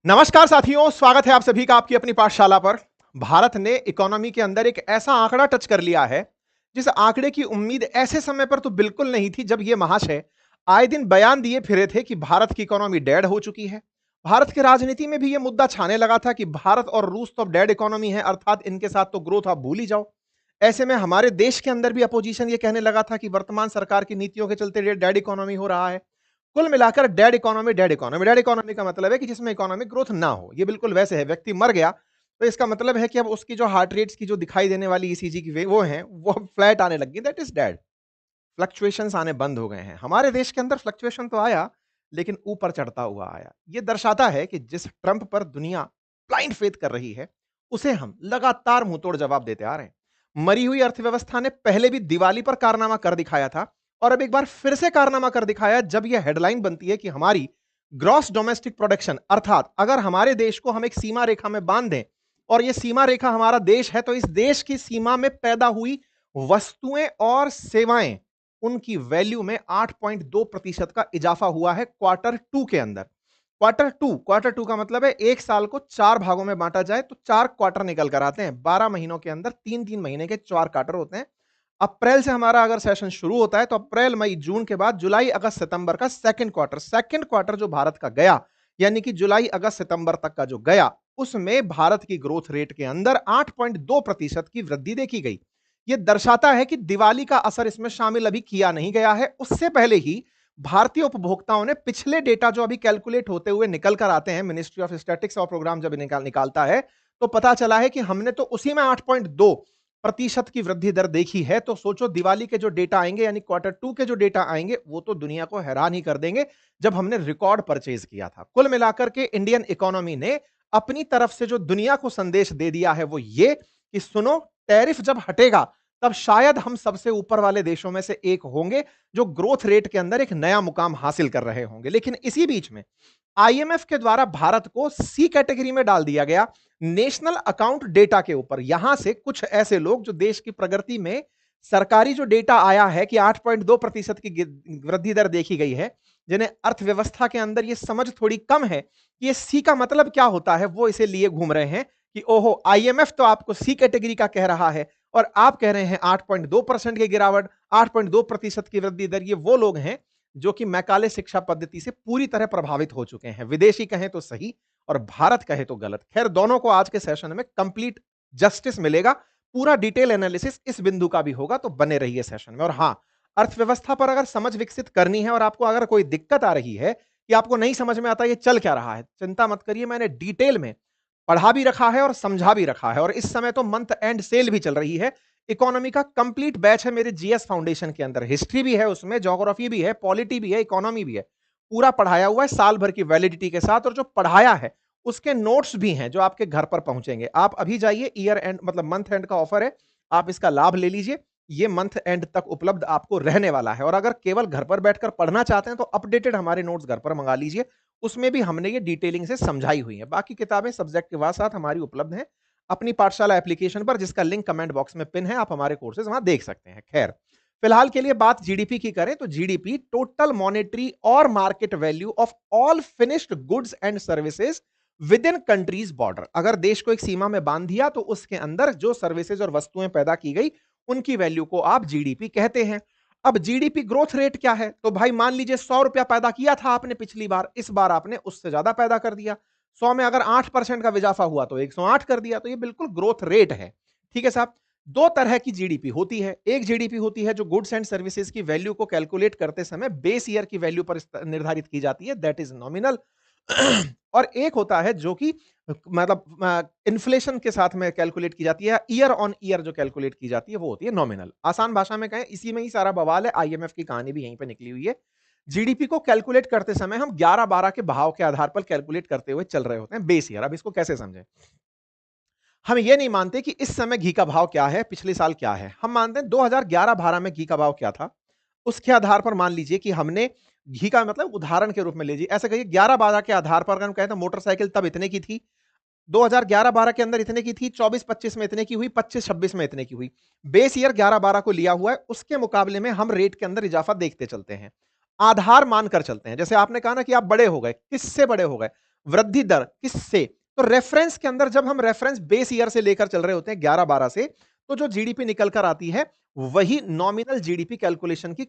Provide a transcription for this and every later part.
नमस्कार साथियों, स्वागत है आप सभी का आपकी अपनी पाठशाला पर। भारत ने इकोनॉमी के अंदर एक ऐसा आंकड़ा टच कर लिया है, जिस आंकड़े की उम्मीद ऐसे समय पर तो बिल्कुल नहीं थी जब ये महाशय आए दिन बयान दिए फिरे थे कि भारत की इकोनॉमी डेड हो चुकी है। भारत की राजनीति में भी ये मुद्दा छाने लगा था कि भारत और रूस तो अब डेड इकोनॉमी है, अर्थात इनके साथ तो ग्रोथ आप भूल ही जाओ। ऐसे में हमारे देश के अंदर भी अपोजिशन ये कहने लगा था कि वर्तमान सरकार की नीतियों के चलते डेड इकोनॉमी हो रहा है। कुल मिलाकर dead economy dead economy dead economy का मतलब है कि जिसमें इकोनॉमिक ग्रोथ ना हो। ये बिल्कुल वैसे है, व्यक्ति मर गया तो इसका मतलब है कि अब उसकी जो हार्ट रेट्स की जो दिखाई देने वाली ईसीजी की वे वो हैं, वो अब फ्लैट आने लग गई, दैट इज डेड। फ्लक्चुएशंस आने बंद हो गए हैं। हमारे देश के अंदर फ्लक्चुएशन तो आया, लेकिन ऊपर चढ़ता हुआ आया। ये दर्शाता है कि जिस ट्रंप पर दुनिया ब्लाइंड फेथ कर रही है, उसे हम लगातार मुंहतोड़ जवाब देते आ रहे हैं। मरी हुई अर्थव्यवस्था ने पहले भी दिवाली पर कारनामा कर दिखाया था, और अब एक बार फिर से कारनामा कर दिखाया जब यह हेडलाइन बनती है कि हमारी ग्रॉस डोमेस्टिक प्रोडक्शन, अर्थात अगर हमारे देश को हम एक सीमा रेखा में बांध दें और यह सीमा रेखा हमारा देश है, तो इस देश की सीमा में पैदा हुई वस्तुएं और सेवाएं, उनकी वैल्यू में 8.2% का इजाफा हुआ है क्वार्टर टू के अंदर। क्वार्टर टू का मतलब है एक साल को 4 भागों में बांटा जाए तो 4 क्वार्टर निकल कर आते हैं। 12 महीनों के अंदर 3-3 महीने के 4 क्वार्टर होते हैं। अप्रैल से हमारा अगर सेशन शुरू होता है तो अप्रैल, मई, जून के बाद जुलाई, अगस्त, सितंबर का सेकंड क्वार्टर जो भारत का गया, यानी कि जुलाई, अगस्त, सितंबर तक का जो गया, उसमें भारत की ग्रोथ रेट के अंदर 8.2% की वृद्धि देखी गई। यह दर्शाता है कि दिवाली का असर इसमें शामिल अभी किया नहीं गया है। उससे पहले ही भारतीय उपभोक्ताओं ने पिछले डेटा जो अभी कैलकुलेट होते हुए निकल कर आते हैं, मिनिस्ट्री ऑफ स्टैटिस्टिक्स और प्रोग्राम जब निकालता है, तो पता चला है कि हमने तो उसी में 8.2% की वृद्धि दर देखी है। तो सोचो दिवाली के जो डेटा आएंगे, यानी क्वार्टर टू के जो डेटा आएंगे, वो तो दुनिया को हैरान ही कर देंगे, जब हमने रिकॉर्ड परचेज किया था। कुल मिलाकर के इंडियन इकोनॉमी ने अपनी तरफ से जो दुनिया को संदेश दे दिया है वो ये कि सुनो, टैरिफ जब हटेगा तब शायद हम सबसे ऊपर वाले देशों में से एक होंगे जो ग्रोथ रेट के अंदर एक नया मुकाम हासिल कर रहे होंगे। लेकिन इसी बीच में आईएमएफ के द्वारा भारत को सी कैटेगरी में डाल दिया गया नेशनल अकाउंट डेटा के ऊपर। यहां से कुछ ऐसे लोग जो देश की प्रगति में, सरकारी जो डेटा आया है कि 8.2% की वृद्धि दर देखी गई है, जिन्हें अर्थव्यवस्था के अंदर यह समझ थोड़ी कम है कि ये सी का मतलब क्या होता है, वो इसे लिए घूम रहे हैं कि ओहो, आईएमएफ तो आपको सी कैटेगरी का कह रहा है और आप कह रहे हैं 8.2% की गिरावट, 8.2% की वृद्धि दर। ये वो लोग हैं जो कि मैकाले शिक्षा पद्धति से पूरी तरह प्रभावित हो चुके हैं। विदेशी कहें तो सही और भारत कहे तो गलत। खैर, दोनों को आज के सेशन में कंप्लीट जस्टिस मिलेगा। पूरा डिटेल एनालिसिस इस बिंदु का भी होगा, तो बने रहिए सेशन में। और हां, अर्थव्यवस्था पर अगर समझ विकसित करनी है और आपको अगर कोई दिक्कत आ रही है कि आपको नहीं समझ में आता ये चल क्या रहा है, चिंता मत करिए, मैंने डिटेल में पढ़ा भी रखा है और समझा भी रखा है। और इस समय तो मंथ एंड सेल भी चल रही है। इकोनॉमी का कंप्लीट बैच है मेरे जीएस फाउंडेशन के अंदर। हिस्ट्री भी है उसमें, ज्योग्राफी भी है, पॉलिटी भी है, इकोनॉमी भी है। पूरा पढ़ाया हुआ है साल भर की वैलिडिटी के साथ, और जो पढ़ाया है उसके नोट्स भी हैं जो आपके घर पर पहुंचेंगे। आप अभी जाइए, ईयर एंड मतलब मंथ एंड का ऑफर है, आप इसका लाभ ले लीजिए। ये मंथ एंड तक उपलब्ध आपको रहने वाला है। और अगर केवल घर पर बैठकर पढ़ना चाहते हैं तो अपडेटेड हमारे नोट्स घर पर मंगा लीजिए। उसमें भी हमने ये डिटेलिंग से समझाई हुई है। बाकी किताबें सब्जेक्ट के साथ हमारी उपलब्ध हैं अपनी पाठशाला एप्लीकेशन पर, जिसका लिंक कमेंट बॉक्स में पिन है। आप हमारे कोर्सेज वहां देख सकते हैं। खैर, फिलहाल के लिए बात जीडीपी की करें तो जीडीपी टोटल मॉनेटरी और market value of all finished goods and services with in countries border. अगर देश को एक सीमा में बांध दिया तो उसके अंदर जो सर्विसेज और वस्तुएं पैदा की गई, उनकी वैल्यू को आप जीडीपी कहते हैं। अब जीडीपी ग्रोथ रेट क्या है? तो भाई मान लीजिए 100 रुपया पैदा किया था आपने पिछली बार, इस बार आपने उससे ज्यादा पैदा कर दिया। 100 में अगर 8% का इजाफा हुआ तो 108 कर दिया। तो ये बिल्कुल ग्रोथ रेट है। ठीक है साहब। दो तरह की जीडीपी होती है। एक जीडीपी होती है जो गुड्स एंड सर्विसेज की वैल्यू को कैलकुलेट करते समय बेस ईयर की वैल्यू पर निर्धारित की जाती है, दैट इज नॉमिनल। और एक होता है जो कि मतलब इन्फ्लेशन के साथ में कैलकुलेट की जाती है, ईयर ऑन ईयर जो कैलकुलेट की जाती है वो होती है नॉमिनल। आसान भाषा में कहें, इसी में ही सारा बवाल है। आईएमएफ की कहानी भी यहीं पे निकली हुई है। जीडीपी को कैलकुलेट करते समय हम 11-12 के भाव के आधार पर कैलकुलेट करते हुए चल रहे होते हैं, बेस ईयर। अब इसको कैसे समझें? हम ये नहीं मानते कि इस समय घी का भाव क्या है, पिछले साल क्या है। हम मानते हैं 2011-12 में घी का भाव क्या था, उसके आधार पर मान लीजिए कि हमने घी का मतलब उदाहरण के रूप में लीजिए, ऐसे कहिए 11-12 के आधार पर अगर हम कहते हैं मोटरसाइकिल तब इतने की थी, 2011-12 के अंदर इतने की थी, 24-25 में इतने की हुई, 25-26 में इतने की हुई। बेस ईयर 11-12 को लिया हुआ है, उसके मुकाबले में हम रेट के अंदर इजाफा देखते चलते हैं, आधार मानकर चलते हैं। जैसे आपने कहा ना कि आप बड़े हो गए, किससे बड़े हो गए? वृद्धि दर किससे? तो रेफरेंस के अंदर जब हम रेफरेंस बेस ईयर से लेकर चल रहे होते हैं 11-12 से, तो जो जीडीपी निकल कर आती है वही नॉमिनल जीडीपी कैलकुलेशन की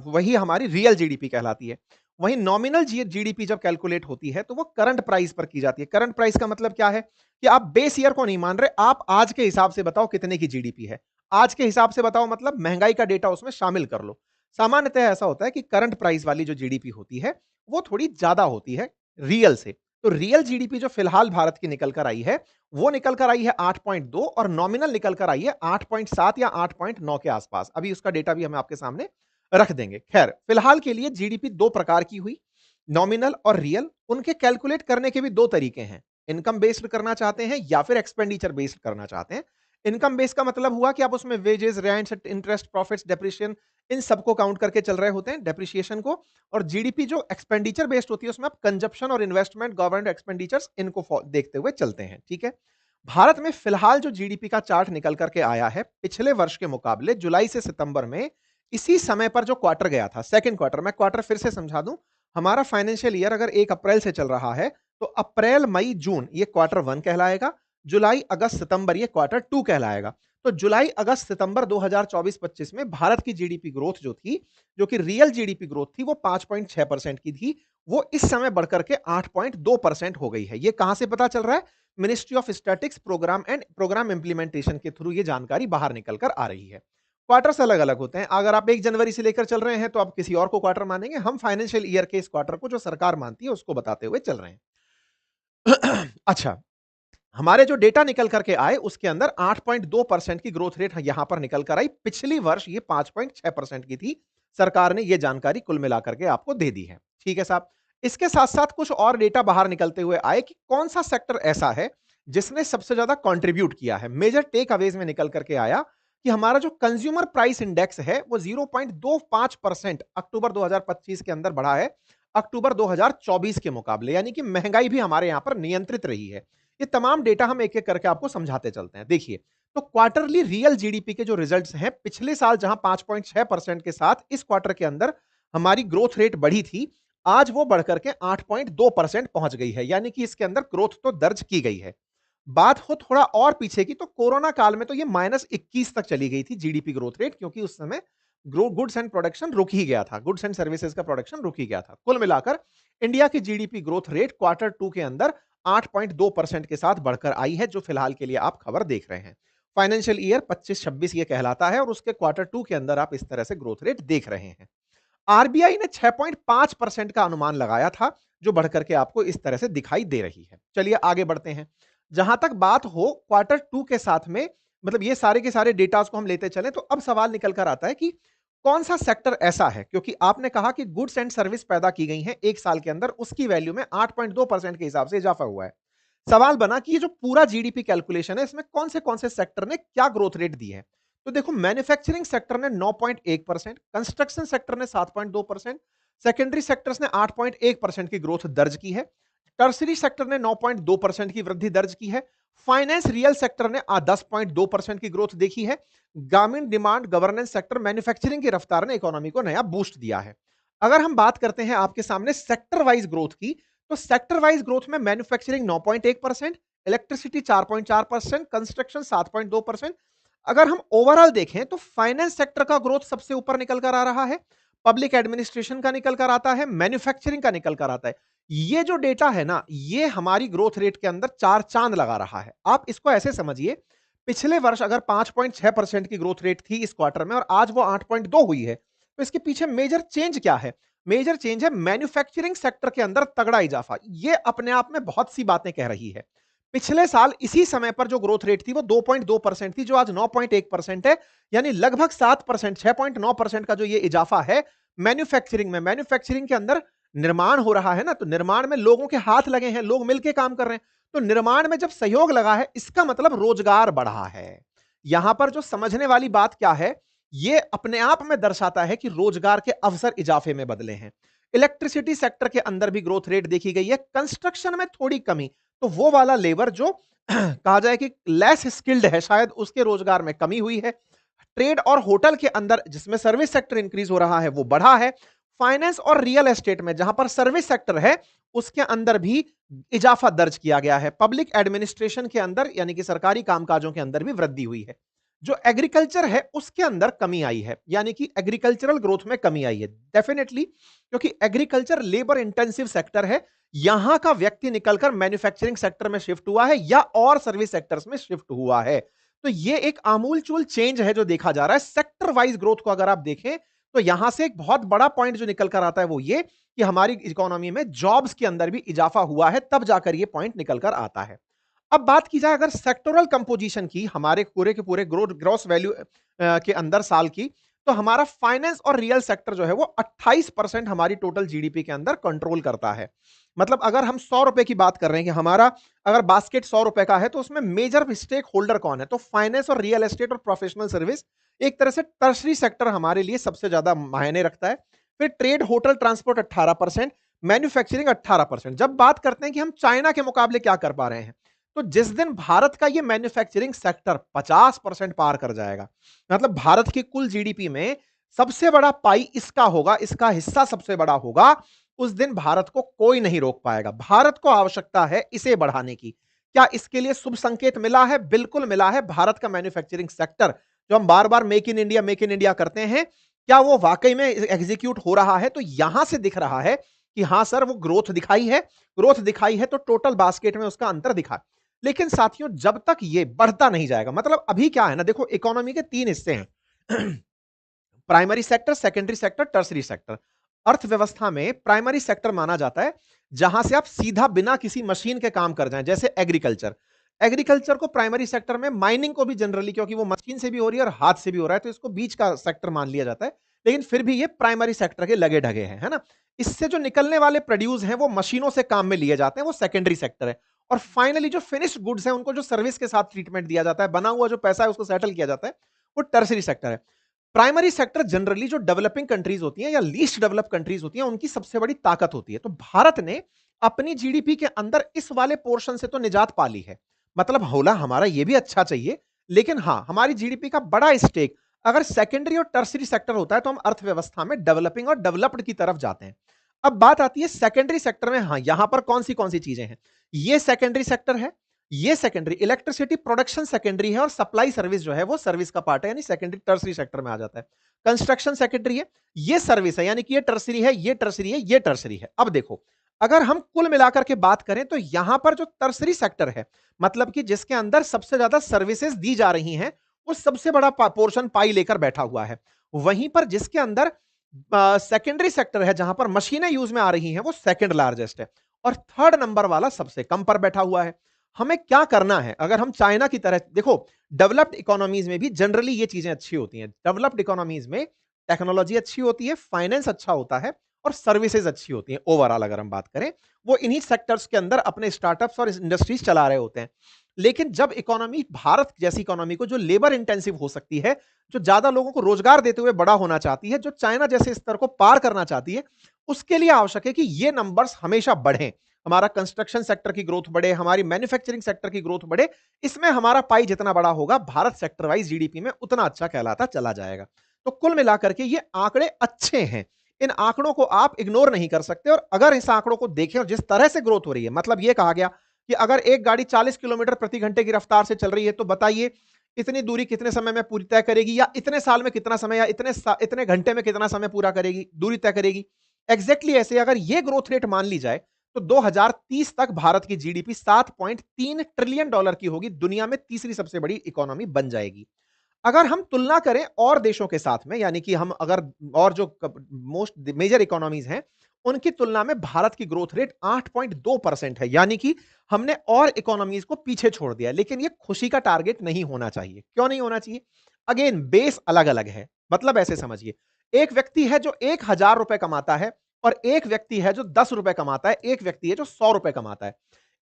वही हमारी रियल जीडीपी कहलाती है। वही नॉमिनल जीडीपी जब कैलकुलेट होती है तो वो करंट प्राइस पर की जाती है। करंट प्राइस का मतलब क्या है कि आप बेस ईयर को नहीं मान रहे, आप आज के हिसाब से बताओ कितने की जीडीपी है। आज के हिसाब से बताओ मतलब महंगाई का डेटा उसमें शामिल कर लो। सामान्यतः ऐसा होता है कि करंट प्राइस वाली जो जीडीपी होती है वो थोड़ी ज्यादा होती है रियल से। तो रियल जीडीपी जो फिलहाल भारत की निकल कर आई है वो निकल कर आई है 8.2 और नॉमिनल निकल कर आई है 8.7 या 8.9 के आसपास। अभी उसका डेटा भी हम आपके सामने रख देंगे। खैर, फिलहाल के लिए जीडीपी दो प्रकार की हुई, नॉमिनल और रियल। उनके कैलकुलेट करने के भी दो तरीके हैं, इनकम बेस्ड करना चाहते हैं या फिर एक्सपेंडिचर बेस्ड करना चाहते हैं। इनकम बेस्ड का मतलब हुआ कि आप उसमें wages, rents, interest, profits, depreciation, इन सबको काउंट करके चल रहे होते हैं, डेप्रिसिएशन को। और जीडीपी जो एक्सपेंडिचर बेस्ड होती है उसमें आप कंजप्शन और इन्वेस्टमेंट, गवर्नमेंट एक्सपेंडिचर्स, इनको देखते हुए चलते हैं। ठीक है। भारत में फिलहाल जो जीडीपी का चार्ट निकल करके आया है पिछले वर्ष के मुकाबले जुलाई से सितंबर में, इसी समय पर जो क्वार्टर गया था, सेकंड क्वार्टर, मैं क्वार्टर फिर से समझा दूं, हमारा फाइनेंशियल ईयर अगर 1 अप्रैल से चल रहा है तो अप्रैल, मई, जून ये क्वार्टर 1 कहलाएगा, जुलाई, अगस्त, सितंबर ये क्वार्टर 2 कहलाएगा। तो जुलाई, अगस्त, सितंबर 2024-25 में भारत की जीडीपी ग्रोथ जो थी, जो कि रियल जीडीपी ग्रोथ थी, वो 5.6% की थी। वो इस समय बढ़कर के 8.2% हो गई है। ये कहां से पता चल रहा है? Ministry of statics programme and programme implementation के थ्रू ये जानकारी बाहर निकल कर आ रही है। क्वार्टर्स अलग अलग होते हैं। अगर आप 1 जनवरी से लेकर चल रहे हैं तो आप किसी और को क्वार्टर मानेंगे, हम फाइनेंशियल ईयर के इस क्वार्टर को जो सरकार मानती है उसको बताते हुए चल रहे हैं। अच्छा, हमारे जो डेटा निकल करके आए उसके अंदर 8.2% की ग्रोथ रेट यहां पर निकल कर आई। पिछली वर्ष ये 5.6% की थी। सरकार ने ये जानकारी कुल मिलाकर के आपको दे दी है। ठीक है साहब। इसके साथ साथ कुछ और डेटा बाहर निकलते हुए आए कि कौन सा सेक्टर ऐसा है जिसने सबसे ज्यादा कंट्रीब्यूट किया है। मेजर टेक अवेज में निकल करके आया कि हमारा जो कंज्यूमर प्राइस इंडेक्स है वो 0.25% अक्टूबर 2025 के अंदर बढ़ा है अक्टूबर 2024 के मुकाबले, यानी कि महंगाई भी हमारे यहां पर नियंत्रित रही है। ये तमाम डेटा हम एक एक करके आपको समझाते चलते हैं। देखिए, तो क्वार्टरली रियल जीडीपी के जो रिजल्ट्स हैं, पिछले साल जहां 5.6% के साथ इस क्वार्टर के अंदर हमारी ग्रोथ रेट बढ़ी थी, आज वो बढ़कर के 8.2% पहुंच गई है, यानी कि इसके अंदर ग्रोथ तो दर्ज की गई है। बात हो थोड़ा और पीछे की, तो कोरोना काल में तो ये -21 तक चली गई थी जीडीपी ग्रोथ रेट, क्योंकि उस समय गुड्स एंड प्रोडक्शन रुक ही गया था, गुड्स एंड सर्विसेज का प्रोडक्शन रुक ही गया था। कुल मिलाकर इंडिया की जीडीपी ग्रोथ रेट क्वार्टर 2 के अंदर 8.2% के साथ बढ़कर आई है, जो फिलहाल के लिए आप खबर देख रहे हैं। फाइनेंशियल ईयर 25-26 ये कहलाता है और उसके क्वार्टर 2 के अंदर आप इस तरह से ग्रोथ रेट देख रहे हैं। आरबीआई ने 6.5% का अनुमान लगाया था, जो बढ़कर के आपको इस तरह से दिखाई दे रही है। चलिए आगे बढ़ते हैं। जहां तक बात हो क्वार्टर 2 के साथ में, मतलब ये सारे के सारे डेटास को हम लेते चलें, तो अब सवाल निकल कर आता है कि कौन सा सेक्टर ऐसा है, क्योंकि आपने कहा कि गुड्स एंड सर्विस पैदा की गई हैं एक साल के अंदर, उसकी वैल्यू में 8.2% के हिसाब से इजाफा हुआ है। सवाल बना कि ये जो पूरा जीडीपी कैलकुलेशन है इसमें कौन से सेक्टर ने क्या ग्रोथ रेट दी है। तो देखो, मैन्युफैक्चरिंग सेक्टर ने 9.1%, कंस्ट्रक्शन सेक्टर ने 7.2%, सेकेंडरी सेक्टर्स ने 8.1% की ग्रोथ दर्ज की है, टर्सरी सेक्टर ने 9.2% की वृद्धि दर्ज की है, फाइनेंस रियल सेक्टर ने 10.2% की ग्रोथ देखी है, ग्रामीण डिमांड गवर्नेंस सेक्टर, मैन्युफैक्चरिंग की रफ्तार ने इकोनॉमी को नया बूस्ट दिया है। अगर हम बात करते हैं आपके सामने सेक्टर वाइज ग्रोथ की, तो सेक्टर वाइज ग्रोथ में मैन्युफैक्चरिंग 9.1%, इलेक्ट्रिसिटी 4.4%, कंस्ट्रक्शन 7.2%। अगर हम ओवरऑल देखें तो फाइनेंस सेक्टर का ग्रोथ सबसे ऊपर निकल कर आ रहा है, पब्लिक एडमिनिस्ट्रेशन का निकल कर आता है, मैन्युफैक्चरिंग का निकल कर आता है। ये जो डेटा है ना, ये हमारी ग्रोथ रेट के अंदर चार चांद लगा रहा है। आप इसको ऐसे समझिए, पिछले वर्ष अगर 5.6% की ग्रोथ रेट थी इस क्वार्टर में और आज वो 8.2 हुई है, तो इसके पीछे मेजर चेंज क्या है? मेजर चेंज है मैन्युफैक्चरिंग सेक्टर के अंदर तगड़ा इजाफा। ये अपने आप में बहुत सी बातें कह रही है। पिछले साल इसी समय पर जो ग्रोथ रेट थी वो 2.2% थी, जो आज 9.1% है, यानी लगभग 7%, 6.9% का जो ये इजाफा है मैन्युफैक्चरिंग में। मैन्युफैक्चरिंग के अंदर निर्माण हो रहा है ना, तो निर्माण में लोगों के हाथ लगे हैं, लोग मिलकर काम कर रहे हैं। तो निर्माण में जब सहयोग लगा है, इसका मतलब रोजगार बढ़ा है। यहां पर जो समझने वाली बात क्या है, ये अपने आप में दर्शाता है कि रोजगार के अवसर इजाफे में बदले हैं। इलेक्ट्रिसिटी सेक्टर के अंदर भी ग्रोथ रेट देखी गई है, कंस्ट्रक्शन में थोड़ी कमी, तो वो वाला लेबर जो कहा जाए कि लेस स्किल्ड है, शायद उसके रोजगार में कमी हुई है। ट्रेड और होटल के अंदर जिसमें सर्विस सेक्टर इंक्रीज हो रहा है वो बढ़ा है। फाइनेंस और रियल एस्टेट में जहां पर सर्विस सेक्टर है उसके अंदर भी इजाफा दर्ज किया गया है। पब्लिक एडमिनिस्ट्रेशन के अंदर यानी कि सरकारी कामकाजों के अंदर भी वृद्धि हुई है। जो एग्रीकल्चर है उसके अंदर कमी आई है, यानी कि एग्रीकल्चरल ग्रोथ में कमी आई है डेफिनेटली, क्योंकि एग्रीकल्चर लेबर इंटेंसिव सेक्टर है। यहां का व्यक्ति निकलकर मैन्युफैक्चरिंग सेक्टर में शिफ्ट हुआ है या और सर्विस सेक्टर्स में शिफ्ट हुआ है। तो ये एक आमूलचूल चेंज है जो देखा जा रहा है। सेक्टर वाइज ग्रोथ को अगर आप देखें तो यहां से एक बहुत बड़ा पॉइंट जो निकल कर आता है वो ये कि हमारी इकोनॉमी में जॉब्स के अंदर भी इजाफा हुआ है, तब जाकर ये पॉइंट निकल कर आता है। अब बात की जाए अगर सेक्टोरल कंपोजिशन की हमारे पूरे के पूरे ग्रोस वैल्यू के अंदर साल की, तो हमारा फाइनेंस और रियल सेक्टर जो है वो 28% हमारी टोटल जीडीपी के अंदर कंट्रोल करता है। मतलब अगर हम 100 रुपए की बात कर रहे हैं कि हमारा अगर बास्केट 100 रुपए का है तो उसमें मेजर स्टेक होल्डर कौन है, तो फाइनेंस और रियल एस्टेट और प्रोफेशनल सर्विस, एक तरह से टर्शरी सेक्टर हमारे लिए सबसे ज्यादा मायने रखता है। फिर ट्रेड होटल ट्रांसपोर्ट 18%, मैन्युफैक्चरिंग 18%। जब बात करते हैं कि हम चाइना के मुकाबले क्या कर पा रहे हैं, तो जिस दिन भारत का ये मैन्युफैक्चरिंग सेक्टर 50% पार कर जाएगा, मतलब भारत की कुल जीडीपी में सबसे बड़ा पाई इसका होगा, इसका हिस्सा सबसे बड़ा होगा, उस दिन भारत को कोई नहीं रोक पाएगा। भारत को आवश्यकता है इसे बढ़ाने की। क्या इसके लिए शुभ संकेत मिला है? बिल्कुल मिला है। भारत का मैन्युफैक्चरिंग सेक्टर जो हम बार बार मेक इन इंडिया करते हैं, क्या वो वाकई में एग्जीक्यूट हो रहा है? तो यहां से दिख रहा है कि हां सर, वो ग्रोथ दिखाई है। ग्रोथ दिखाई है तो टोटल बास्केट में उसका अंतर दिखा। लेकिन साथियों, जब तक ये बढ़ता नहीं जाएगा, मतलब अभी क्या है ना, देखो इकोनॉमी के 3 हिस्से हैं primary sector, secondary sector, tertiary sector. अर्थव्यवस्था में प्राइमरी सेक्टर माना जाता है जहां से आप सीधा बिना किसी मशीन के काम कर जाएं, जैसे एग्रीकल्चर। एग्रीकल्चर को प्राइमरी सेक्टर में, माइनिंग को भी जनरली, क्योंकि वो मशीन से भी हो रही है और हाथ से भी हो रहा है, तो इसको बीच का सेक्टर मान लिया जाता है। लेकिन फिर भी ये प्राइमरी सेक्टर के लगे ढगे हैं, है ना। इससे जो निकलने वाले प्रोड्यूस हैं वो मशीनों से काम में लिए जाते हैं, वो सेकेंडरी सेक्टर है। और फाइनली जो फिनिश्ड गुड्स हैं उनको जो सर्विस के साथ ट्रीटमेंट दिया जाता है, बना हुआ जो पैसा है उसको सेटल किया जाता है, वो टर्सरी सेक्टर है। प्राइमरी सेक्टर जनरली जो डेवलपिंग कंट्रीज होती हैं या लीस्ट डेवलप कंट्रीज होती हैं उनकी सबसे बड़ी ताकत होती है। तो भारत ने अपनी जीडीपी के अंदर इस वाले पोर्शन से तो निजात पा ली है। मतलब होला हमारा ये भी अच्छा चाहिए, लेकिन हां, हमारी जीडीपी का बड़ा स्टेक अगर सेकेंडरी और टर्सरी सेक्टर होता है तो हम अर्थव्यवस्था में डेवलपिंग और डेवलप्ड की तरफ जाते हैं। अब बात आती है सेकेंडरी सेक्टर में। हां, यहां पर कौन सी चीजें हैं? ये सेकेंडरी सेक्टर है, ये सेकेंडरी इलेक्ट्रिसिटी प्रोडक्शन सेकेंडरी है, और सप्लाई सर्विस जो है वो सर्विस का पार्ट है, यानी सेकेंडरी टर्सरी सेक्टर में आ जाता है। कंस्ट्रक्शन सेकेंडरी है, ये सर्विस है, यानी कि ये टर्सरी है, ये टर्सरी है, ये टर्सरी है। अब देखो, अगर हम कुल मिलाकर के बात करें तो यहां पर जो टर्सरी सेक्टर है, मतलब कि जिसके अंदर सबसे ज्यादा सर्विसेज दी जा रही हैं, वो सबसे बड़ा पोर्शन पाई लेकर बैठा हुआ है। वहीं पर जिसके अंदर सेकेंडरी सेक्टर है, जहां पर मशीनें यूज में आ रही हैं, वो सेकंड लार्जेस्ट है, और थर्ड नंबर वाला सबसे कम पर बैठा हुआ है। हमें क्या करना है? अगर हम चाइना की तरह, देखो डेवलप्ड इकोनॉमीज में भी जनरली ये चीजें अच्छी होती हैं। डेवलप्ड इकोनॉमीज में टेक्नोलॉजी अच्छी होती है, फाइनेंस अच्छा होता है, और सर्विसेज अच्छी होती हैं। ओवरऑल अगर हम बात करें, वो इन्हीं सेक्टर्स के अंदर अपने स्टार्टअप्स और इंडस्ट्रीज चला रहे होते हैं। लेकिन जब इकोनॉमी भारत जैसी इकोनॉमी को, जो लेबर इंटेंसिव हो सकती है, जो ज्यादा लोगों को रोजगार देते हुए बड़ा होना चाहती है, जो चाइना जैसे स्तर को पार करना चाहती है, उसके लिए आवश्यक है कि ये नंबर्स हमेशा बढ़ें। हमारा कंस्ट्रक्शन सेक्टर की ग्रोथ बढ़े, हमारी मैन्युफैक्चरिंग सेक्टर की ग्रोथ बढ़े। इसमें हमारा पाई जितना बड़ा होगा, भारत सेक्टर वाइज जीडीपी में उतना अच्छा कहलाता चला जाएगा। तो कुल मिलाकर के ये आंकड़े अच्छे हैं। इन आंकड़ों को आप इग्नोर नहीं कर सकते, और अगर इस आंकड़ों को देखें और जिस तरह से ग्रोथ हो रही है, मतलब ये कहा गया कि अगर एक गाड़ी 40 किलोमीटर प्रति घंटे की रफ्तार से चल रही है, तो बताइए इतनी दूरी कितने समय में पूरी तय करेगी, या इतने साल में कितना समय, या इतने घंटे में कितना समय पूरा करेगी, दूरी तय करेगी। एग्जैक्टली ऐसे अगर ये ग्रोथ रेट मान ली जाए, तो 2030 तक भारत की जीडीपी 7.3 ट्रिलियन डॉलर की होगी, दुनिया में तीसरी सबसे बड़ी इकोनॉमी बन जाएगी। अगर हम तुलना करें और देशों के साथ में, यानी कि हम अगर और जो मोस्ट मेजर इकोनॉमीज हैं उनकी तुलना में, भारत की ग्रोथ रेट 8.2% है, यानी कि हमने और इकोनॉमीज को पीछे छोड़ दिया। लेकिन ये खुशी का टारगेट नहीं होना चाहिए। क्यों नहीं होना चाहिए? अगेन बेस अलग अलग है। मतलब ऐसे समझिए, एक व्यक्ति है जो 1,000 रुपए कमाता है, और एक व्यक्ति है जो 10 रुपए कमाता है, एक व्यक्ति है जो 100 रुपए कमाता है।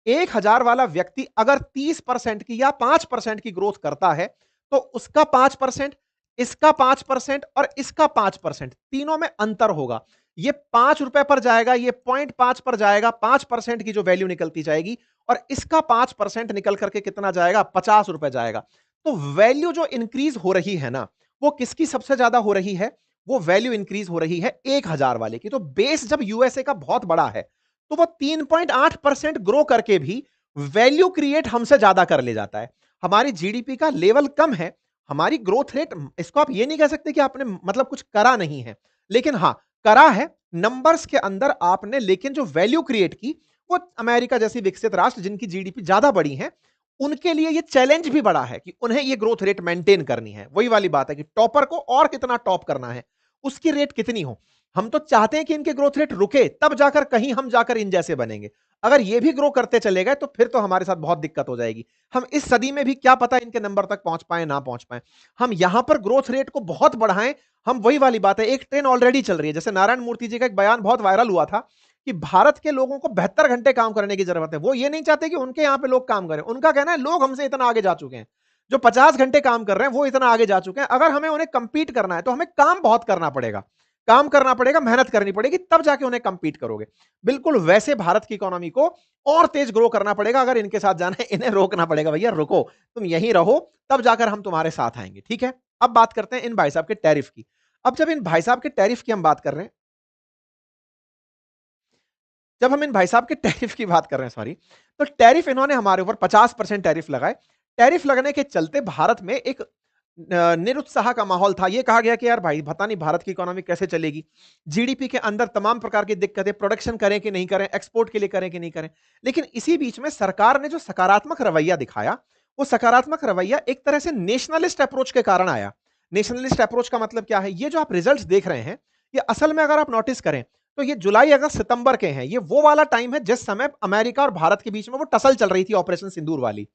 1,000 वाला व्यक्ति अगर 30% की या 5% की ग्रोथ करता है, तो उसका 5%, इसका 5% और इसका 5%, तीनों में अंतर होगा। ये 5 रुपए पर जाएगा, ये 0.5 पर जाएगा, 5% की जो वैल्यू निकलती जाएगी, और इसका 5% निकल करके कितना जाएगा? 50 रुपए जाएगा। तो वैल्यू जो इंक्रीज हो रही है ना, वो किसकी सबसे ज्यादा हो रही है? वो वैल्यू इंक्रीज हो रही है 1000 वाले की। तो बेस जब यूएसए का बहुत बड़ा है तो वो 3.8% ग्रो करके भी वैल्यू क्रिएट हमसे ज्यादा कर ले जाता है। हमारी जीडीपी का लेवल कम है, हमारी ग्रोथ रेट, इसको आप ये नहीं कह सकते कि आपने मतलब कुछ करा नहीं है, लेकिन हां करा है नंबर्स के अंदर आपने, लेकिन जो वैल्यू क्रिएट की वो अमेरिका जैसी विकसित राष्ट्र जिनकी जीडीपी ज्यादा बड़ी है उनके लिए ये चैलेंज भी बड़ा है कि उन्हें ये ग्रोथ रेट मेंटेन करनी है। वही वाली बात है कि टॉपर को और कितना टॉप करना है, उसकी रेट कितनी हो। हम तो चाहते हैं कि इनके ग्रोथ रेट रुके, तब जाकर कहीं हम जाकर इन जैसे बनेंगे। अगर ये भी ग्रो करते चले गए तो फिर तो हमारे साथ बहुत दिक्कत हो जाएगी। हम इस सदी में भी क्या पता इनके नंबर तक पहुंच पाए ना पहुंच पाए। हम यहां पर ग्रोथ रेट को बहुत बढ़ाएं। हम वही वाली बात है, एक ट्रेन ऑलरेडी चल रही है। जैसे नारायण मूर्ति जी का एक बयान बहुत वायरल हुआ था कि भारत के लोगों को 72 घंटे काम करने की जरूरत है। वो ये नहीं चाहते कि उनके यहां पे लोग काम करें। उनका कहना है लोग हमसे इतना आगे जा चुके हैं, जो 50 घंटे काम कर रहे हैं वो इतना आगे जा चुके हैं। अगर हमें उन्हें कंपीट करना है तो हमें काम बहुत करना पड़ेगा, काम करना पड़ेगा, मेहनत करनी पड़ेगी, तब जाके उन्हें कंपीट करोगे। बिल्कुल वैसे भारत की इकोनॉमी को और तेज ग्रो करना पड़ेगा। अगर इनके साथ जाना है, इन्हें रोकना पड़ेगा, भैया रुको, तुम यहीं रहो, तब जाकर हम तुम्हारे साथ आएंगे। ठीक है, अब बात करते हैं इन भाई साहब के टैरिफ की। अब जब इन भाई साहब के टैरिफ की हम बात कर रहे हैं, जब हम इन भाई साहब के टैरिफ की बात कर रहे हैं, सॉरी, तो टैरिफ इन्होंने हमारे ऊपर 50% टैरिफ लगाए। टैरिफ लगने के चलते भारत में एक निरुत्साह का माहौल था। यह कहा गया कि यार भाई पता नहीं भारत की इकोनॉमी कैसे चलेगी, जीडीपी के अंदर तमाम प्रकार की दिक्कतें, प्रोडक्शन करें कि नहीं करें, एक्सपोर्ट के लिए करें कि नहीं करें। लेकिन इसी बीच में सरकार ने जो सकारात्मक रवैया दिखाया, वो सकारात्मक रवैया एक तरह से नेशनलिस्ट अप्रोच के कारण आया। नेशनलिस्ट अप्रोच का मतलब क्या है? ये जो आप रिजल्ट्स देख रहे हैं, ये असल में अगर आप नोटिस करें तो ये जुलाई अगस्त सितंबर के हैं। ये वो वाला टाइम है जिस समय अमेरिका और भारत के बीच में वो टसल चल रही थी, ऑपरेशन सिंदूर वाली।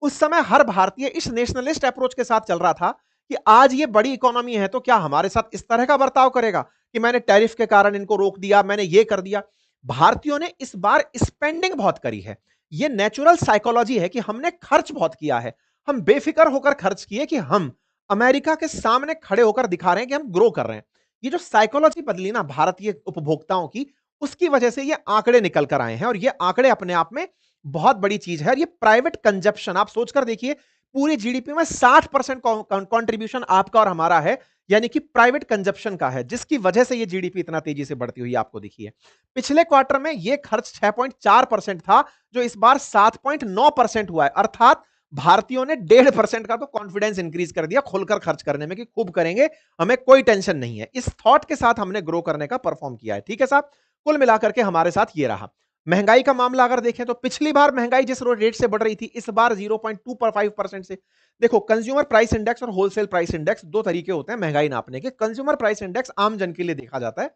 उस समय हर भारतीय इस नेशनलिस्ट अप्रोच के साथ चल रहा था कि आज ये बड़ी इकोनॉमी है तो क्या हमारे साथ इस तरह का बर्ताव करेगा कि मैंने टैरिफ के कारण इनको रोक दिया, मैंने ये कर दिया। भारतीयों ने इस बार स्पेंडिंग बहुत करी है। ये नेचुरल साइकोलॉजी है कि हमने खर्च बहुत किया है। हम बेफिक्र होकर खर्च किए कि हम अमेरिका के सामने खड़े होकर दिखा रहे हैं कि हम ग्रो कर रहे हैं। ये जो साइकोलॉजी बदली ना भारतीय उपभोक्ताओं की, उसकी वजह से ये आंकड़े निकल कर आए हैं। और ये आंकड़े अपने आप में बहुत बड़ी चीज है। और ये प्राइवेट कंजप्शन आप सोचकर देखिए, पूरी जीडीपी में 60% कंट्रीब्यूशन आपका और हमारा है, यानी कि प्राइवेट कंजप्शन का है, जिसकी वजह से ये जीडीपी इतना तेजी से बढ़ती हुई आपको दिखी है। पिछले क्वार्टर में ये खर्च 6.4% था, जो इस बार 7.9% हुआ है। अर्थात भारतीयों ने 1.5% का तो कॉन्फिडेंस इंक्रीज कर दिया खुलकर खर्च करने में कि खूब करेंगे, हमें कोई टेंशन नहीं है। इस थॉट के साथ हमने ग्रो करने का परफॉर्म किया है। ठीक है साहब, कुल मिलाकर के हमारे साथ ये रहा। महंगाई का मामला अगर देखें तो पिछली बार महंगाई जिस रेट से बढ़ रही थी, इस बार 0.25% से। देखो, कंज्यूमर प्राइस इंडेक्स और होलसेल प्राइस इंडेक्स दो तरीके होते हैं महंगाई नापने के। कंज्यूमर प्राइस इंडेक्स आम जन के लिए देखा जाता है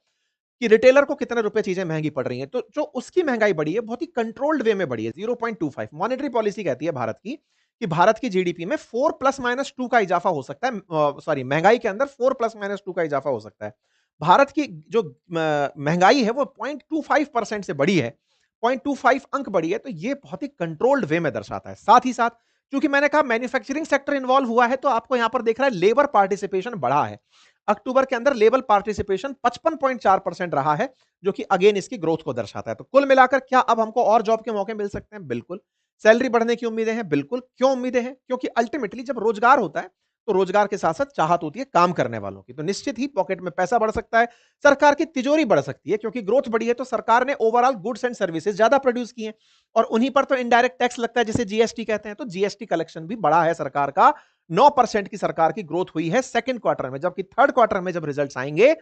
कि रिटेलर को कितने रुपए चीजें महंगी पड़ रही हैं। तो जो उसकी महंगाई बढ़ी है बहुत ही कंट्रोल्ड वे में बढ़ी है, 0.25। मॉनेटरी पॉलिसी कहती है भारत की कि भारत की जीडीपी में 4 प्लस माइनस 2 का इजाफा हो सकता है, सॉरी महंगाई के अंदर 4 प्लस माइनस 2 का इजाफा हो सकता है। भारत की जो महंगाई है वो 0.25% से बढ़ी है, 0.25 अंक बढ़ी है। तो ये बहुत ही कंट्रोल्ड वे में दर्शाता है। साथ ही साथ क्योंकि मैंने कहा मैन्युफैक्चरिंग सेक्टर इन्वॉल्व हुआ है, तो आपको यहां पर देख रहा है लेबर पार्टिसिपेशन बढ़ा है। अक्टूबर के अंदर लेबर पार्टिसिपेशन 55.4% रहा है, जो कि अगेन इसकी ग्रोथ को दर्शाता है। तो कुल मिलाकर क्या अब हमको और जॉब के मौके मिल सकते हैं? बिल्कुल। सैलरी बढ़ने की उम्मीदें हैं? बिल्कुल। क्यों उम्मीदें हैं? क्योंकि अल्टीमेटली जब रोजगार होता है तो रोजगार के साथ साथ चाहत होती है काम करने वालों की। तो निश्चित ही पॉकेट में पैसा बढ़ सकता है, सरकार की तिजोरी बढ़ सकती है, क्योंकि ग्रोथ बढ़ी है तो सरकार ने ओवरऑल गुड्स एंड सर्विसेज ज्यादा प्रोड्यूस किए और उन्हीं पर तो इनडायरेक्ट टैक्स लगता है जिसे जीएसटी कहते हैं। तो जीएसटी कलेक्शन भी बढ़ा है सरकार का। 9% की सरकार की ग्रोथ हुई है सेकंड क्वार्टर में, जबकि थर्ड क्वार्टर में जब रिजल्ट्स आएंगे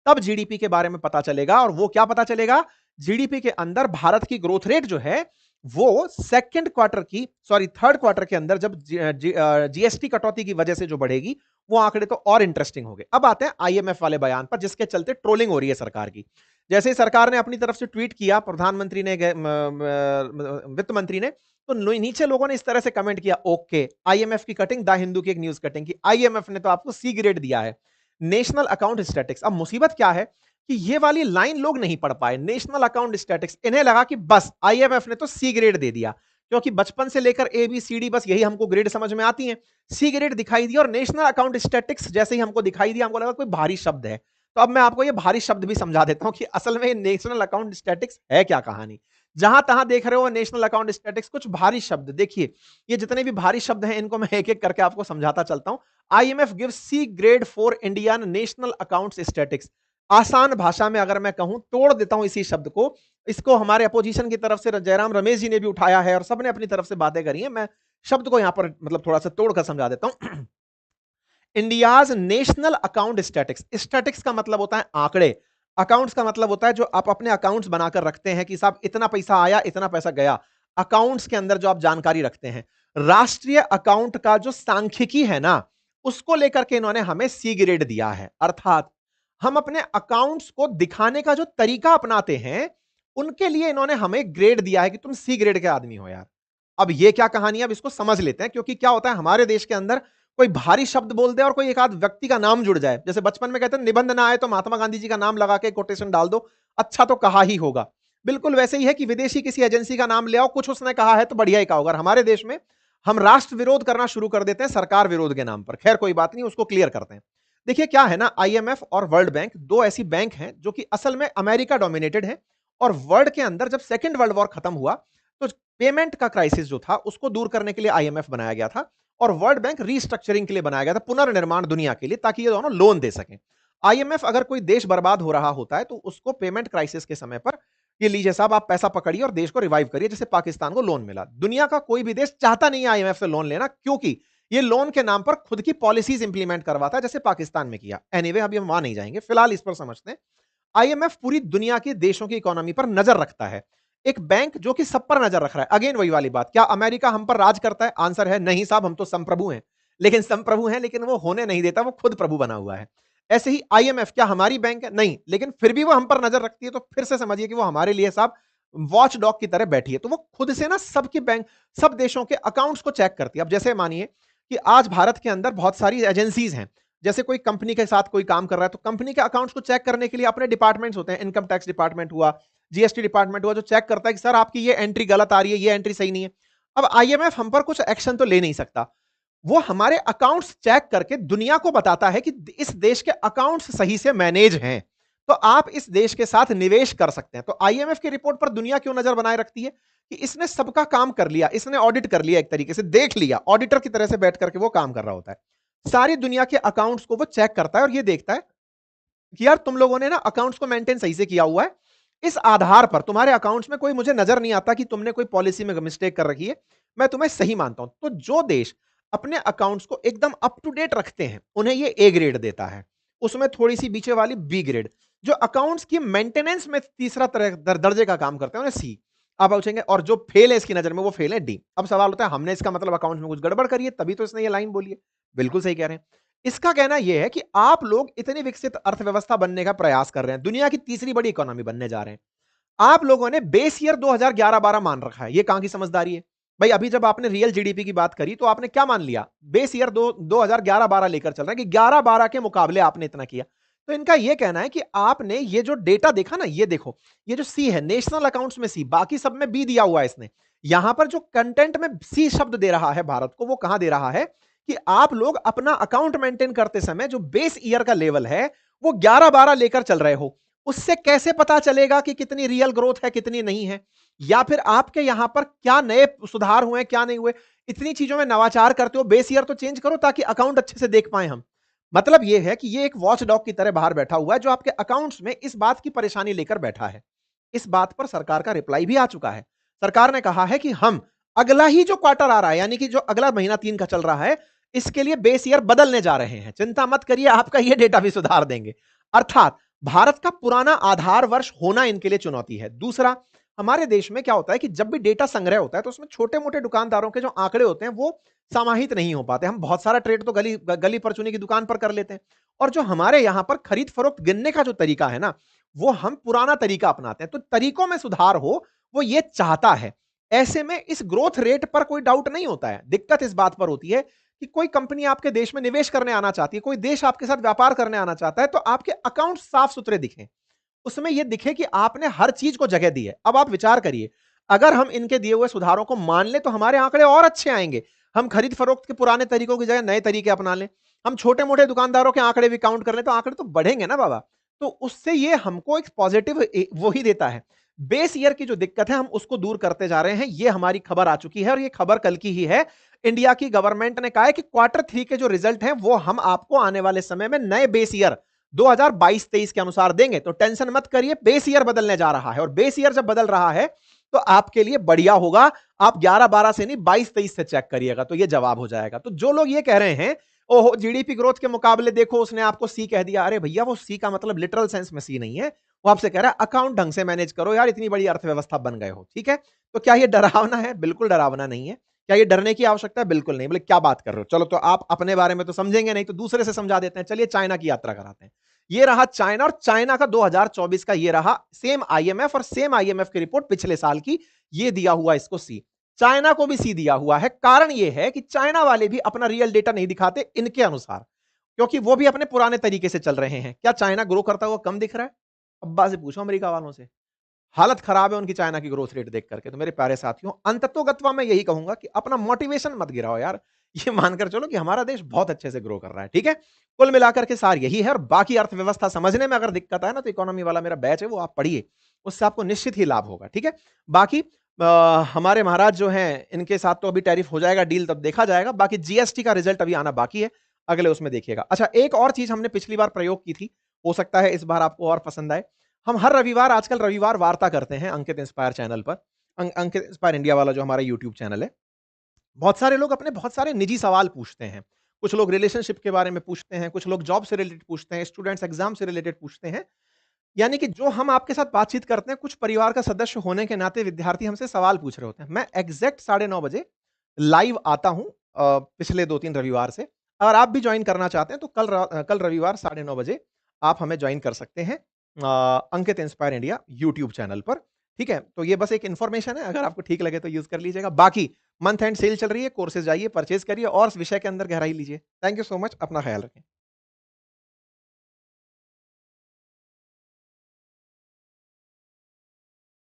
तब जीडीपी के बारे में पता चलेगा। और वो क्या पता चलेगा? जीडीपी के अंदर भारत की ग्रोथ रेट जो है वो सेकंड क्वार्टर की, सॉरी थर्ड क्वार्टर के अंदर जब जीएसटी कटौती की वजह से जो बढ़ेगी, वो आंकड़े तो और इंटरेस्टिंग हो गए। अब आते हैं आईएमएफ वाले बयान पर, जिसके चलते ट्रोलिंग हो रही है सरकार की। जैसे ही सरकार ने अपनी तरफ से ट्वीट किया, प्रधानमंत्री ने, वित्त मंत्री ने, तो नीचे लोगों ने इस तरह से कमेंट किया, ओके आईएमएफ की कटिंग, द हिंदू की एक न्यूज कटिंग की, आईएमएफ ने तो आपको सी ग्रेड दिया है, नेशनल अकाउंट स्टैटिक्स। अब मुसीबत क्या है कि ये वाली लाइन लोग नहीं पढ़ पाए, नेशनल अकाउंट स्टैटिक्स। इन्हें लगा कि बस आईएमएफ ने तो सी ग्रेड दे दिया, क्योंकि बचपन से लेकर ए बी सी डी बस यही हमको ग्रेड समझ में आती है। सी ग्रेड दिखाई दिया और नेशनल अकाउंट स्टैटिक्स जैसे ही हमको दिखाई दिया, हमको लगा कोई भारी शब्द है। तो अब मैं आपको ये भारी शब्द भी समझा देता हूं कि असल में नेशनल अकाउंट स्टैटिक्स है क्या कहानी। जहां तहां देख रहे हो नेशनल अकाउंट स्टैटिक्स, कुछ भारी शब्द देखिए, ये जितने भी भारी शब्द हैं इनको मैं एक एक करके आपको समझाता चलता हूं। IMF gives C grade for Indian national accounts statics. आसान भाषा में अगर मैं कहूं, तोड़ देता हूं इसी शब्द को। इसको हमारे अपोजिशन की तरफ से जयराम रमेश जी ने भी उठाया है और सबने अपनी तरफ से बातें करी है। मैं शब्द को यहां पर मतलब थोड़ा सा तोड़कर समझा देता हूं। India's national account statics. Statics का मतलब होता है आंकड़े, अकाउंट्स का मतलब होता है जो आप अपने अकाउंट्स बनाकर रखते हैं कि साहब इतना पैसा आया, इतना पैसा गया। अकाउंट्स के अंदर जो आप जानकारी रखते हैं, राष्ट्रीय अकाउंट का जो सांख्यिकी है ना, उसको लेकर के इन्होंने हमें सी ग्रेड दिया है। अर्थात हम अपने अकाउंट्स को दिखाने का जो तरीका अपनाते हैं, उनके लिए इन्होंने हमें ग्रेड दिया है कि तुम सी ग्रेड के आदमी हो यार। अब ये क्या कहानी है, अब इसको समझ लेते हैं। क्योंकि क्या होता है हमारे देश के अंदर, कोई भारी शब्द बोल दे और कोई एक आध व्यक्ति का नाम जुड़ जाए, जैसे बचपन में कहते हैं निबंध ना आए तो महात्मा गांधी जी का नाम लगा के कोटेशन डाल दो, अच्छा तो कहा ही होगा। बिल्कुल वैसे ही है कि विदेशी किसी एजेंसी का नाम ले आओ, कुछ उसने कहा है तो बढ़िया ही कहा होगा। हमारे देश में हम राष्ट्र विरोध करना शुरू कर देते हैं सरकार विरोध के नाम पर। खैर कोई बात नहीं, उसको क्लियर करते हैं। देखिए क्या है ना, आईएमएफ और वर्ल्ड बैंक दो ऐसी बैंक हैं जो कि असल में अमेरिका डोमिनेटेड है। और वर्ल्ड के अंदर जब सेकेंड वर्ल्ड वॉर खत्म हुआ, तो पेमेंट का क्राइसिस जो था उसको दूर करने के लिए आईएमएफ बनाया गया था और वर्ल्ड बैंक रीस्ट्रक्चरिंग के लिए बनाया गया था, पुनर्निर्माण दुनिया के लिए, ताकि ये दोनों लोन दे सकें। आईएमएफ अगर कोई देश बर्बाद हो रहा होता है तो उसको पेमेंट क्राइसिस के समय पर ये लीजिए साहब आप पैसा पकड़िए और देश को रिवाइव करिए। जैसे पाकिस्तान को लोन मिला, दुनिया का कोई भी देश चाहता नहीं है आईएमएफ से लोन लेना, क्योंकि ये लोन के नाम पर खुद की पॉलिसीज इंप्लीमेंट करवाता है, जैसे पाकिस्तान में किया। एनीवे अभी हम वहां नहीं जाएंगे, फिलहाल इस पर समझते हैं। आईएमएफ पूरी दुनिया के देशों की इकोनॉमी पर नजर रखता है। एक बैंक जो कि सब पर नजर रख रहा है। अगेन वही वाली बात, क्या अमेरिका हम पर राज करता है? आंसर है नहीं साहब, हम तो संप्रभु हैं। लेकिन संप्रभु हैं, लेकिन वो होने नहीं देता, वो खुद प्रभु बना हुआ है। ऐसे ही आईएमएफ क्या हमारी बैंक है? नहीं, लेकिन फिर भी वो हम पर नजर रखती है। तो फिर से समझिए कि वो हमारे लिए साहब वॉच डॉग की तरह बैठी है। तो वो खुद से ना सबके बैंक, सब देशों के अकाउंट्स को चेक करती है। अब जैसे मानिए कि आज भारत के अंदर बहुत सारी एजेंसीज हैं, जैसे कोई कंपनी के साथ कोई काम कर रहा है, तो कंपनी के अकाउंट्स को चेक करने के लिए अपने डिपार्टमेंट्स होते हैं। इनकम टैक्स डिपार्टमेंट हुआ, जीएसटी डिपार्टमेंट हुआ, जो चेक करता है कि सर आपकी ये एंट्री गलत आ रही है, ये एंट्री सही नहीं है। अब आईएमएफ हम पर कुछ एक्शन तो ले नहीं सकता, वो हमारे अकाउंट्स चेक करके दुनिया को बताता है कि इस देश के अकाउंट्स सही से मैनेज हैं, तो आप इस देश के साथ निवेश कर सकते हैं। तो आईएमएफ की रिपोर्ट पर दुनिया क्यों नजर बनाए रखती है? कि इसने सबका काम कर लिया, इसने ऑडिट कर लिया, एक तरीके से देख लिया, ऑडिटर की तरह से बैठ करके वो काम कर रहा होता है। सारी दुनिया के अकाउंट्स को वो चेक करता है और ये देखता है कि यार तुम लोगों ने ना अकाउंट्स को मेंटेन सही से किया हुआ है। इस आधार पर तुम्हारे अकाउंट्स में कोई मुझे नजर नहीं आता कि तुमने कोई पॉलिसी में मिस्टेक कर रखी है, मैं तुम्हें सही मानता हूं। तो जो देश अपने अकाउंट्स को एकदम अप टू डेट रखते हैं, उन्हें ये ए ग्रेड देता है। उसमें थोड़ी सी पीछे वाली बी ग्रेड। जो अकाउंट्स की मेंटेनेंस में तीसरा दर्जे का काम करते हैं उन्हें सी। आप पूछेंगे और जो फेल है इसकी नजर में, वो फेल है डी। अब सवाल होता है हमने इसका मतलब अकाउंट्स में कुछ गड़बड़ करी है तभी तो इसने ये लाइन बोली है। बिल्कुल सही कह रहे हैं। इसका कहना यह है कि आप लोग इतनी विकसित अर्थव्यवस्था बनने का प्रयास कर रहे हैं, दुनिया की तीसरी बड़ी इकोनॉमी बनने जा रहे हैं, आप लोगों ने बेस ईयर 2011-12 मान रखा है। ये कहां की समझदारी है भाई? अभी जब आपने रियल जीडीपी की बात करी तो आपने क्या मान लिया? बेस ईयर 2011-12 लेकर चल रहे हैं कि 11-12 के मुकाबले आपने इतना किया। तो इनका यह कहना है कि आपने ये जो डेटा देखा ना, ये देखो, ये जो सी है नेशनल अकाउंट्स में सी, बाकी सब में बी दिया हुआ है इसने। यहां पर जो कंटेंट में सी शब्द दे रहा है भारत को, वो कहां दे रहा है कि आप लोग अपना अकाउंट मेंटेन करते समय जो बेस ईयर का लेवल है वो 11-12 लेकर चल रहे हो। उससे कैसे पता चलेगा कि कितनी रियल ग्रोथ है, कितनी नहीं है, या फिर आपके यहां पर क्या नए सुधार हुए क्या नहीं हुए? इतनी चीजों में नवाचार करते हो, बेस ईयर तो चेंज करो ताकि अकाउंट अच्छे से देख पाए हम। मतलब यह है कि ये एक वॉच डॉग की तरह बाहर बैठा हुआ है जो आपके अकाउंट्स में इस बात की परेशानी लेकर बैठा है। इस बात पर सरकार का रिप्लाई भी आ चुका है। सरकार ने कहा है कि हम अगला ही जो क्वार्टर आ रहा है, यानी कि जो अगला महीना 3 का चल रहा है, इसके लिए बेस ईयर बदलने जा रहे हैं। चिंता मत करिए, आपका ये डेटा भी सुधार देंगे। अर्थात भारत का पुराना आधार वर्ष होना इनके लिए चुनौती है। दूसरा, हमारे देश में क्या होता है कि जब भी डेटा संग्रह होता है तो उसमें छोटे मोटे दुकानदारों के जो आंकड़े होते हैं वो समाहित नहीं हो पाते। हम बहुत सारा ट्रेड तो गली गली परचूनी की दुकान पर कर लेते हैं, और जो हमारे यहां पर खरीद फरोख्त गिनने का जो तरीका है ना, वो हम पुराना तरीका अपनाते हैं। तो तरीकों में सुधार हो, वो ये चाहता है। ऐसे में इस ग्रोथ रेट पर कोई डाउट नहीं होता है। दिक्कत इस बात पर होती है कि कोई कंपनी आपके देश में निवेश करने आना चाहती है, कोई देश आपके साथ व्यापार करने आना चाहता है, तो आपके अकाउंट साफ सुथरे दिखें, उसमें यह दिखे कि आपने हर चीज को जगह दी है। अब आप विचार करिए, अगर हम इनके दिए हुए सुधारों को मान लें तो हमारे आंकड़े और अच्छे आएंगे। हम खरीद फरोख्त के पुराने तरीकों की जगह नए तरीके अपना लें, हम छोटे मोटे दुकानदारों के आंकड़े भी काउंट कर लें, तो आंकड़े तो बढ़ेंगे ना बाबा। तो उससे ये हमको एक पॉजिटिव वो ही देता है। बेस ईयर की जो दिक्कत है हम उसको दूर करते जा रहे हैं। ये हमारी खबर आ चुकी है और ये खबर कल की ही है। इंडिया की गवर्नमेंट ने कहा है कि क्वार्टर 3 के जो रिजल्ट हैं वो हम आपको आने वाले समय में नए बेस ईयर 2022-23 के अनुसार देंगे। तो टेंशन मत करिए, बेस ईयर बदलने जा रहा है और बेस ईयर जब बदल रहा है तो आपके लिए बढ़िया होगा। आप 11-12 से नहीं 22-23 से चेक करिएगा तो ये जवाब हो जाएगा। तो जो लोग ये कह रहे हैं ओहो जीडीपी ग्रोथ के मुकाबले देखो उसने आपको सी कह दिया, अरे भैया वो सी का मतलब लिटरल सेंस में सी नहीं है। वो आपसे कह रहा है अकाउंट ढंग से मैनेज करो यार, इतनी बड़ी अर्थव्यवस्था बन गए हो, ठीक है। तो क्या ये डरावना है? बिल्कुल डरावना नहीं है। क्या ये डरने की आवश्यकता है? बिल्कुल नहीं। बोले क्या बात कर रहे हो? चलो तो आप अपने बारे में तो समझेंगे नहीं तो दूसरे से समझा देते हैं। चलिए चाइना की यात्रा कराते हैं। ये रहा चाइना और चाइना का 2024 का ये रहा सेम आईएमएफ और सेम आईएमएफ की रिपोर्ट पिछले साल की, ये दिया हुआ इसको सी। चाइना को भी सी दिया हुआ है। कारण ये है कि चाइना वाले भी अपना रियल डेटा नहीं दिखाते इनके अनुसार, क्योंकि वो भी अपने पुराने तरीके से चल रहे हैं। क्या चाइना ग्रो करता हुआ कम दिख रहा है? अब्बा से पूछो अमेरिका वालों से। हालत खराब है उनकी चाइना की ग्रोथ रेट देख करके। तो मेरे प्यारे साथियों, अंततोगत्वा मैं यही कहूंगा कि अपना मोटिवेशन मत गिराओ यार। ये मानकर चलो कि हमारा देश बहुत अच्छे से ग्रो कर रहा है, ठीक है। कुल मिलाकर के सार यही है और बाकी अर्थव्यवस्था समझने में अगर दिक्कत है ना तो इकोनॉमी वाला मेरा बैच है वो आप पढ़िए, उससे आपको निश्चित ही लाभ होगा, ठीक है। बाकी हमारे महाराज जो हैं इनके साथ तो अभी टैरिफ हो जाएगा डील, तब देखा जाएगा। बाकी जीएसटी का रिजल्ट अभी आना बाकी है, अगले उसमें देखिएगा। अच्छा, एक और चीज हमने पिछली बार प्रयोग की थी, हो सकता है इस बार आपको और पसंद आए। हम हर रविवार आजकल रविवार वार्ता करते हैं अंकित इंस्पायर चैनल पर। अंकित इंस्पायर इंडिया वाला जो हमारा यूट्यूब चैनल है। बहुत सारे लोग अपने बहुत सारे निजी सवाल पूछते हैं। कुछ लोग रिलेशनशिप के बारे में पूछते हैं, कुछ लोग जॉब से रिलेटेड पूछते हैं, स्टूडेंट्स एग्जाम से रिलेटेड पूछते हैं। यानी कि जो हम आपके साथ बातचीत करते हैं, कुछ परिवार का सदस्य होने के नाते विद्यार्थी हमसे सवाल पूछ रहे होते हैं। मैं एग्जैक्ट 9:30 बजे लाइव आता हूं पिछले 2-3 रविवार से। अगर आप भी ज्वाइन करना चाहते हैं तो कल रविवार 9:30 बजे आप हमें ज्वाइन कर सकते हैं अंकित इंस्पायर इंडिया यूट्यूब चैनल पर, ठीक है। तो ये बस एक इंफॉर्मेशन है, अगर आपको ठीक लगे तो यूज कर लीजिएगा। बाकी मंथ एंड सेल चल रही है, कोर्सेज जाइए परचेज करिए और इस विषय के अंदर गहराई लीजिए। थैंक यू सो मच, अपना ख्याल रखें।